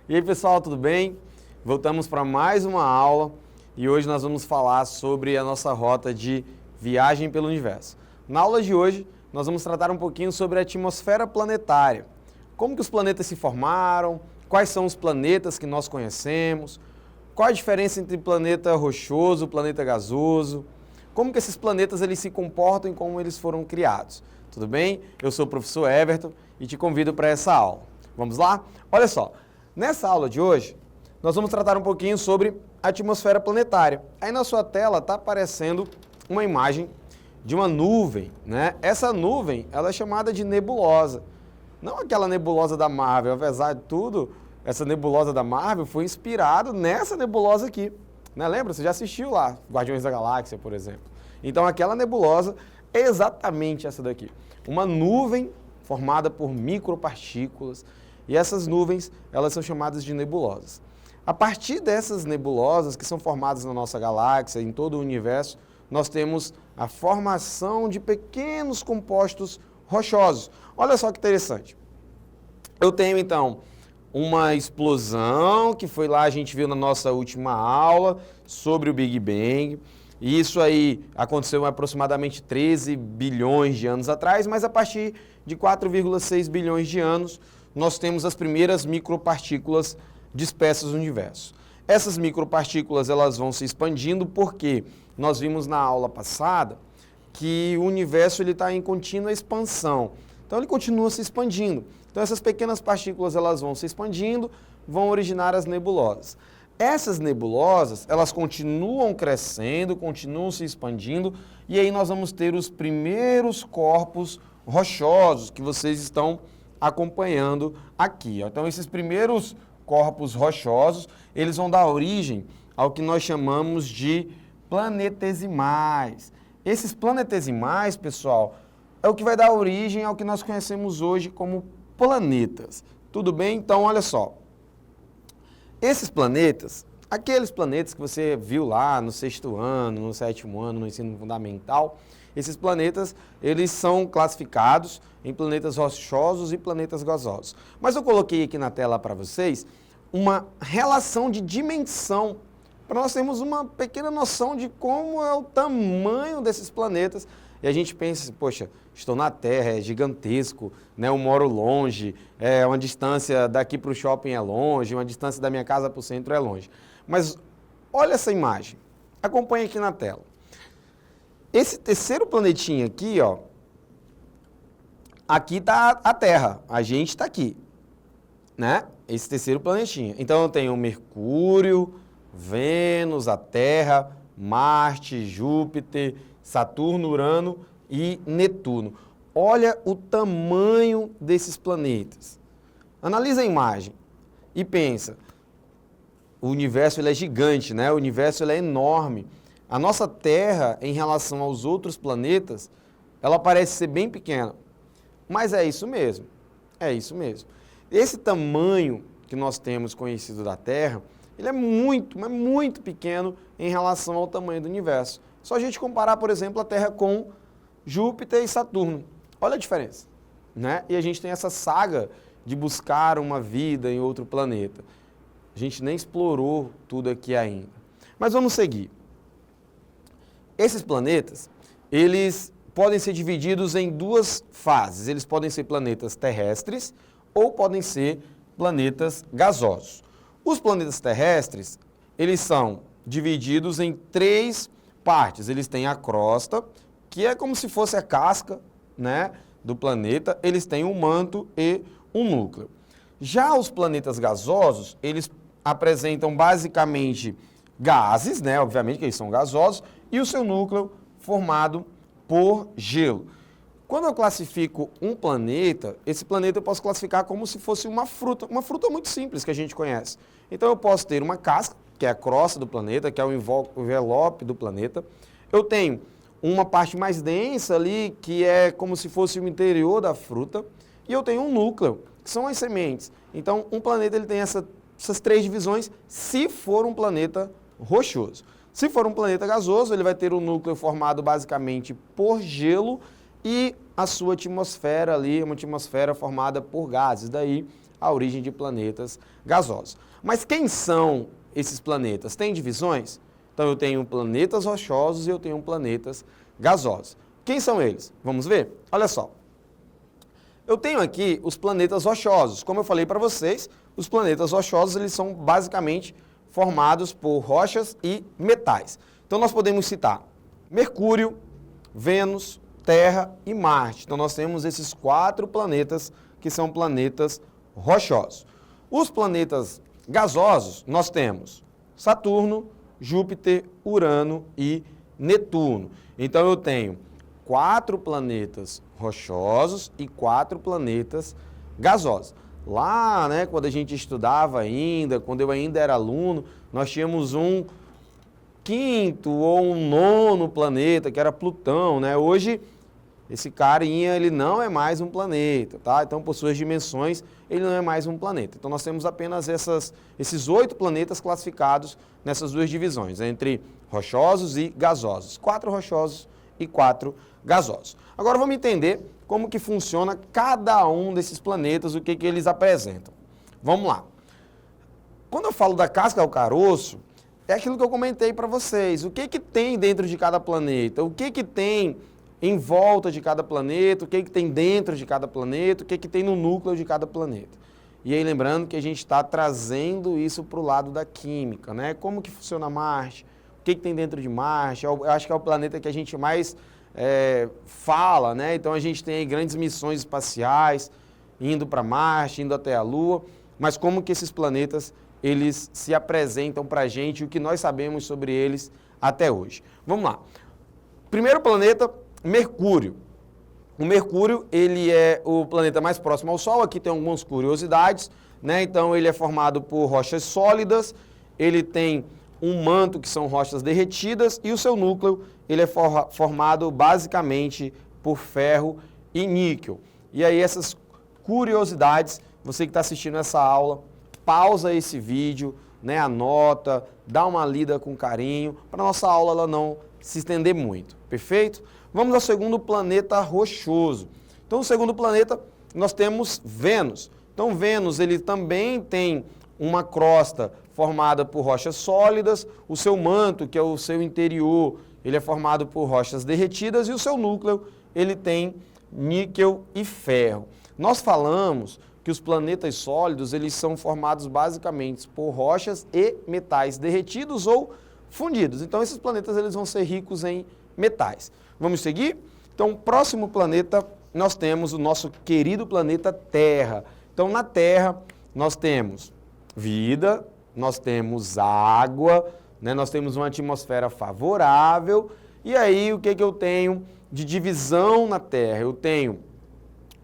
E aí pessoal, tudo bem? Voltamos para mais uma aula e hoje nós vamos falar sobre a nossa rota de viagem pelo universo. Na aula de hoje nós vamos tratar um pouquinho sobre a atmosfera planetária. Como que os planetas se formaram, quais são os planetas que nós conhecemos, qual a diferença entre planeta rochoso e planeta gasoso, como que esses planetas eles se comportam e como eles foram criados. Tudo bem? Eu sou o professor Everton e te convido para essa aula. Vamos lá? Olha só, nessa aula de hoje, nós vamos tratar um pouquinho sobre a atmosfera planetária. Aí na sua tela está aparecendo uma imagem de uma nuvem, né? Essa nuvem, ela é chamada de nebulosa. Não aquela nebulosa da Marvel, apesar de tudo, essa nebulosa da Marvel foi inspirada nessa nebulosa aqui. Né? Lembra? Você já assistiu lá, Guardiões da Galáxia, por exemplo. Então aquela nebulosa é exatamente essa daqui. Uma nuvem formada por micropartículas. E essas nuvens, elas são chamadas de nebulosas. A partir dessas nebulosas, que são formadas na nossa galáxia, em todo o universo, nós temos a formação de pequenos compostos rochosos. Olha só que interessante. Eu tenho, então, uma explosão, que foi lá, a gente viu na nossa última aula, sobre o Big Bang. E isso aí aconteceu aproximadamente 13 bilhões de anos atrás, mas a partir de 4,6 bilhões de anos, nós temos as primeiras micropartículas dispersas no universo. Essas micropartículas elas vão se expandindo porque nós vimos na aula passada que o universo está em contínua expansão. Então ele continua se expandindo. Então essas pequenas partículas elas vão se expandindo, vão originar as nebulosas. Essas nebulosas, elas continuam crescendo, continuam se expandindo, e aí nós vamos ter os primeiros corpos rochosos que vocês estão acompanhando aqui. Então esses primeiros corpos rochosos, eles vão dar origem ao que nós chamamos de planetesimais. Esses planetesimais, pessoal, é o que vai dar origem ao que nós conhecemos hoje como planetas. Tudo bem? Então, olha só. Esses planetas, aqueles planetas que você viu lá no 6º ano, no 7º ano, no ensino fundamental, esses planetas, eles são classificados em planetas rochosos e planetas gasosos. Mas eu coloquei aqui na tela para vocês uma relação de dimensão, para nós termos uma pequena noção de como é o tamanho desses planetas. E a gente pensa, poxa, estou na Terra, é gigantesco, né? Eu moro longe, uma distância daqui para o shopping é longe, uma distância da minha casa para o centro é longe. Mas olha essa imagem, acompanhe aqui na tela. Esse terceiro planetinha aqui, ó, aqui está a Terra, a gente está aqui, né? Esse terceiro planetinha. Então eu tenho Mercúrio, Vênus, a Terra, Marte, Júpiter, Saturno, Urano e Netuno. Olha o tamanho desses planetas. Analisa a imagem e pensa, o universo ele é gigante, né? O universo ele é enorme. A nossa Terra, em relação aos outros planetas, ela parece ser bem pequena. Mas é isso mesmo. É isso mesmo. Esse tamanho que nós temos conhecido da Terra, ele é muito, mas muito pequeno em relação ao tamanho do universo. Só a gente comparar, por exemplo, a Terra com Júpiter e Saturno. Olha a diferença, né? E a gente tem essa saga de buscar uma vida em outro planeta. A gente nem explorou tudo aqui ainda. Mas vamos seguir. Esses planetas, eles podem ser divididos em duas fases. Eles podem ser planetas terrestres ou podem ser planetas gasosos. Os planetas terrestres, eles são divididos em três partes. Eles têm a crosta, que é como se fosse a casca, né, do planeta. Eles têm um manto e um núcleo. Já os planetas gasosos, eles apresentam basicamente gases, né, obviamente que eles são gasosos, e o seu núcleo formado por gelo. Quando eu classifico um planeta, esse planeta eu posso classificar como se fosse uma fruta muito simples que a gente conhece. Então eu posso ter uma casca, que é a crosta do planeta, que é o envelope do planeta. Eu tenho uma parte mais densa ali, que é como se fosse o interior da fruta, e eu tenho um núcleo, que são as sementes. Então um planeta ele tem essas três divisões, se for um planeta rochoso. Se for um planeta gasoso, ele vai ter um núcleo formado basicamente por gelo e a sua atmosfera ali, uma atmosfera formada por gases, daí a origem de planetas gasosos. Mas quem são esses planetas? Tem divisões? Então eu tenho planetas rochosos e eu tenho planetas gasosos. Quem são eles? Vamos ver? Olha só. Eu tenho aqui os planetas rochosos. Como eu falei para vocês, os planetas rochosos eles são basicamente formados por rochas e metais. Então nós podemos citar Mercúrio, Vênus, Terra e Marte. Então nós temos esses 4 planetas que são planetas rochosos. Os planetas gasosos nós temos Saturno, Júpiter, Urano e Netuno. Então eu tenho 4 planetas rochosos e 4 planetas gasosos. Lá, quando a gente estudava ainda, quando eu ainda era aluno, nós tínhamos um 5º ou um 9º planeta, que era Plutão, Hoje, esse carinha, ele não é mais um planeta, tá? Então, por suas dimensões, ele não é mais um planeta. Então, nós temos apenas esses 8 planetas classificados nessas 2 divisões, entre rochosos e gasosos. 4 rochosos e 4 gasosos. Agora, vamos entender como que funciona cada um desses planetas, o que eles apresentam. Vamos lá. Quando eu falo da casca ao caroço, é aquilo que eu comentei para vocês. O que tem dentro de cada planeta? O que tem em volta de cada planeta? O que tem dentro de cada planeta? O que tem no núcleo de cada planeta? E aí, lembrando que a gente está trazendo isso para o lado da química, Como que funciona Marte? O que tem dentro de Marte? Eu acho que é o planeta que a gente mais fala, Então a gente tem aí grandes missões espaciais, indo para Marte, indo até a Lua, mas como que esses planetas, eles se apresentam para a gente, o que nós sabemos sobre eles até hoje. Vamos lá. Primeiro planeta, Mercúrio. O Mercúrio, ele é o planeta mais próximo ao Sol, aqui tem algumas curiosidades, Então ele é formado por rochas sólidas, ele tem um manto que são rochas derretidas e o seu núcleo ele é formado basicamente por ferro e níquel. E aí essas curiosidades, você que está assistindo essa aula, pausa esse vídeo, anota, dá uma lida com carinho, para a nossa aula ela não se estender muito, perfeito? Vamos ao segundo planeta rochoso. Então, o segundo planeta, nós temos Vênus. Então, Vênus, ele também tem uma crosta formada por rochas sólidas, o seu manto, que é o seu interior, ele é formado por rochas derretidas e o seu núcleo, ele tem níquel e ferro. Nós falamos que os planetas sólidos, eles são formados basicamente por rochas e metais derretidos ou fundidos. Então, esses planetas eles vão ser ricos em metais. Vamos seguir? Então, próximo planeta, nós temos o nosso querido planeta Terra. Então, na Terra, nós temos vida, nós temos água, nós temos uma atmosfera favorável. E aí, o que eu tenho de divisão na Terra? Eu tenho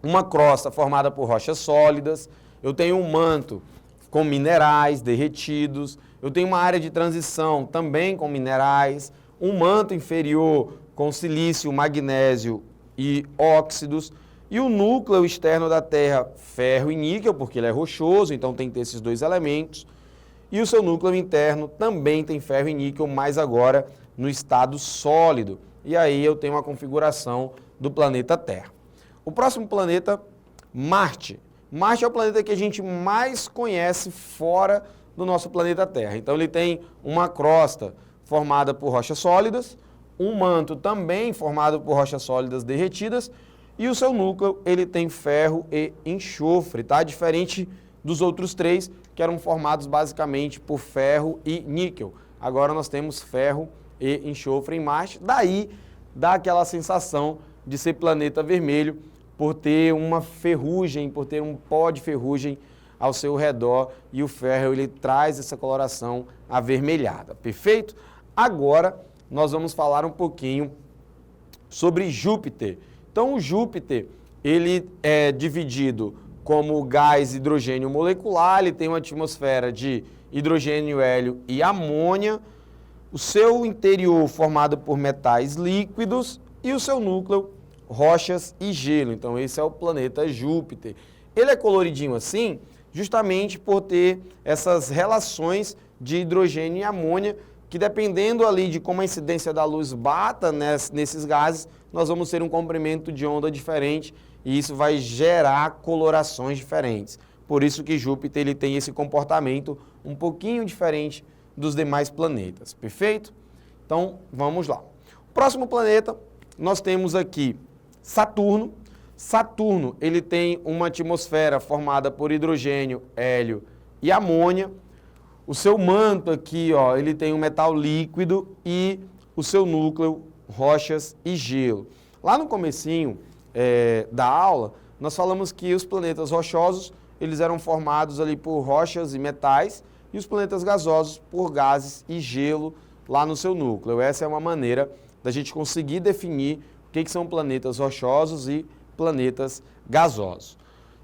uma crosta formada por rochas sólidas, eu tenho um manto com minerais derretidos, eu tenho uma área de transição também com minerais, um manto inferior com silício, magnésio e óxidos, e o núcleo externo da Terra, ferro e níquel, porque ele é rochoso, então tem que ter esses 2 elementos, e o seu núcleo interno também tem ferro e níquel, mas agora no estado sólido. E aí eu tenho uma configuração do planeta Terra. O próximo planeta, Marte. Marte é o planeta que a gente mais conhece fora do nosso planeta Terra. Então ele tem uma crosta formada por rochas sólidas, um manto também formado por rochas sólidas derretidas, e o seu núcleo ele tem ferro e enxofre, tá? Diferente dos outros 3, que eram formados basicamente por ferro e níquel. Agora nós temos ferro e enxofre em Marte, daí dá aquela sensação de ser planeta vermelho, por ter uma ferrugem, por ter um pó de ferrugem ao seu redor, e o ferro ele traz essa coloração avermelhada, perfeito? Agora nós vamos falar um pouquinho sobre Júpiter. Então o Júpiter, ele é dividido como gás hidrogênio molecular, ele tem uma atmosfera de hidrogênio, hélio e amônia, o seu interior formado por metais líquidos e o seu núcleo rochas e gelo. Então esse é o planeta Júpiter. Ele é coloridinho assim justamente por ter essas relações de hidrogênio e amônia, que dependendo ali de como a incidência da luz bata nesses gases, nós vamos ter um comprimento de onda diferente e isso vai gerar colorações diferentes. por isso que Júpiter ele tem esse comportamento um pouquinho diferente dos demais planetas, perfeito? Então, vamos lá. Próximo planeta, nós temos aqui Saturno. Saturno, ele tem uma atmosfera formada por hidrogênio, hélio e amônia. O seu manto aqui, ó, ele tem um metal líquido e o seu núcleo, rochas e gelo. Lá no comecinho da aula, nós falamos que os planetas rochosos, eles eram formados ali por rochas e metais, e os planetas gasosos por gases e gelo lá no seu núcleo. Essa é uma maneira da gente conseguir definir o que são planetas rochosos e planetas gasosos.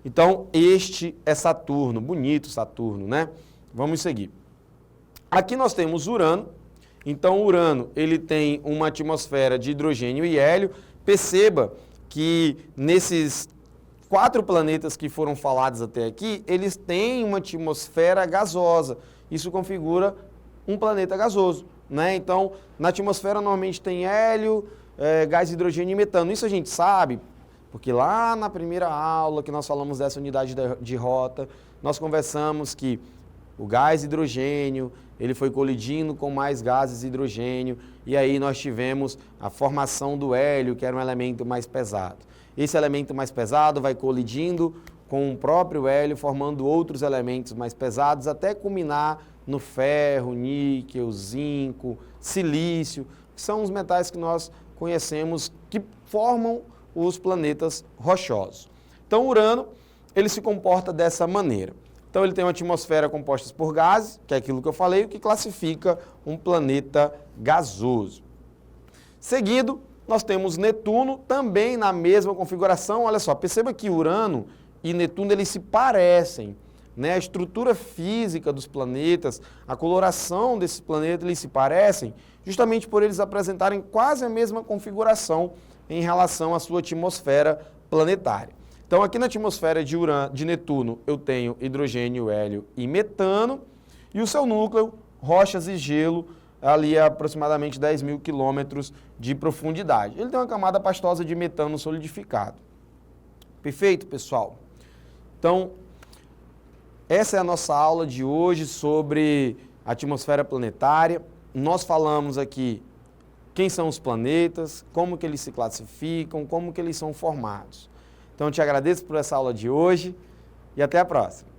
Então, este é Saturno, bonito Saturno, né? Vamos seguir. Aqui nós temos Urano. Então, Urano, ele tem uma atmosfera de hidrogênio e hélio. Perceba que nesses 4 planetas que foram falados até aqui, eles têm uma atmosfera gasosa. Isso configura um planeta gasoso, né? Então, na atmosfera normalmente tem hélio, gás hidrogênio e metano. Isso a gente sabe, porque lá na primeira aula que nós falamos dessa unidade de rota, nós conversamos que o gás hidrogênio, ele foi colidindo com mais gases hidrogênio, e aí nós tivemos a formação do hélio, que era um elemento mais pesado. Esse elemento mais pesado vai colidindo com o próprio hélio, formando outros elementos mais pesados, até culminar no ferro, níquel, zinco, silício, que são os metais que nós conhecemos que formam os planetas rochosos. Então, Urano, ele se comporta dessa maneira. Então, ele tem uma atmosfera composta por gases, que é aquilo que eu falei, o que classifica um planeta gasoso. Seguido, nós temos Netuno, também na mesma configuração. Olha só, perceba que Urano e Netuno, eles se parecem, né? A estrutura física dos planetas, a coloração desses planetas, eles se parecem, justamente por eles apresentarem quase a mesma configuração em relação à sua atmosfera planetária. Então, aqui na atmosfera de Netuno, eu tenho hidrogênio, hélio e metano, e o seu núcleo, rochas e gelo, ali a aproximadamente 10 mil quilômetros de profundidade. Ele tem uma camada pastosa de metano solidificado. Perfeito, pessoal? Então, essa é a nossa aula de hoje sobre a atmosfera planetária. Nós falamos aqui quem são os planetas, como que eles se classificam, como que eles são formados. Então, eu te agradeço por essa aula de hoje e até a próxima.